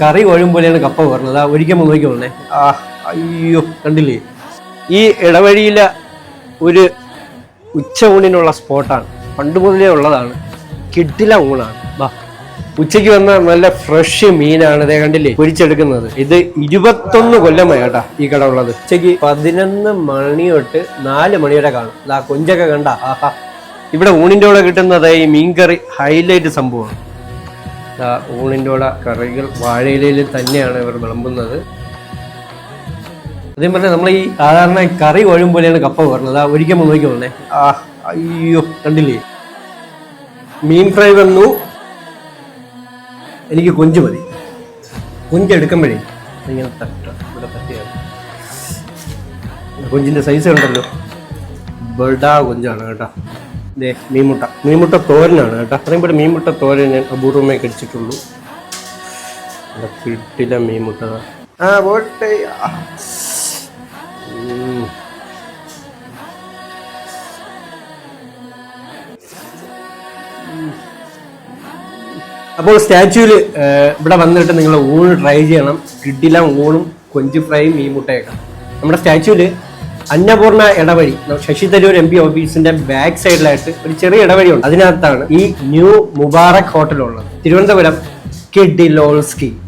കറി കോഴും പോലെയാണ് കപ്പ പറഞ്ഞത്. ഒരിക്കൽ നോക്കിക്കോളേ. അയ്യോ കണ്ടില്ലേ, ഈ ഇടവഴിയിലെ ഒരു ഉച്ച ഊണിനുള്ള സ്പോട്ടാണ്. പണ്ട് മുതലേ ഉള്ളതാണ്. കിട്ടില ഊണാണ്. ഉച്ചയ്ക്ക് വന്ന നല്ല ഫ്രഷ് മീനാണ്. ഇതേ കണ്ടില്ലേ പൊരിച്ചെടുക്കുന്നത്. ഇത് 21 കൊല്ലമായി കേട്ടാ ഈ കട ഉള്ളത്. ഉച്ചയ്ക്ക് 11 മണി തൊട്ട് 4 മണി വരെ കാണും. കൊഞ്ചൊക്കെ കണ്ട. ആഹാ, ഇവിടെ ഊണിൻ്റെ കൂടെ കിട്ടുന്നത് ഈ മീൻകറി ഹൈലൈറ്റ് സംഭവമാണ്. ഊണിൻ്റെ കൂടെ കറികൾ വാഴയിലയിൽ തന്നെയാണ് ഇവർ വിളമ്പുന്നത്. അതേ പറഞ്ഞാൽ നമ്മൾ ഈ സാധാരണ കറി കോഴും പോലെയാണ് കപ്പ പറഞ്ഞത്. ഒരിക്കൽ നോക്കിക്കോളേ. അയ്യോ കണ്ടില്ലേ, മീൻ ഫ്രൈ വന്നു. എനിക്ക് കൊഞ്ച് മതി. കൊഞ്ചെടുക്കുമ്പോഴേ ഇങ്ങനെ ഇവിടെ തട്ടിയാണ്. കൊഞ്ചിന്റെ സൈസ് കണ്ടല്ലോ, ബഡാ കൊഞ്ചാണ് കേട്ടോ. ഇതേ മീൻമുട്ട തോരനാണ് കേട്ടോ. അത്രയും പേര് മീൻമുട്ട തോരൻ ഞാൻ അപൂർവമായി കഴിച്ചിട്ടുള്ളൂ. കിട്ടില്ല മീൻമുട്ട. പോട്ടെ. അപ്പോൾ സ്റ്റാച്യൂല് ഇവിടെ വന്നിട്ട് നിങ്ങൾ ഊണ് ട്രൈ ചെയ്യണം. കിട്ടില്ല ഊണും കൊഞ്ച് ഫ്രൈയും മീൻമുട്ടയൊക്കെ. നമ്മുടെ സ്റ്റാച്യൂല് അന്നപൂർണ ഇടവഴി, ശശി തരൂർ MP ഓഫീസിന്റെ ബാക്ക് സൈഡിലായിട്ട് ഒരു ചെറിയ ഇടവഴി ഉണ്ട്. അതിനകത്താണ് ഈ ന്യൂ മുബാറക് ഹോട്ടൽ ഉള്ളത്. തിരുവനന്തപുരം കിഡിലോൾസ്കി.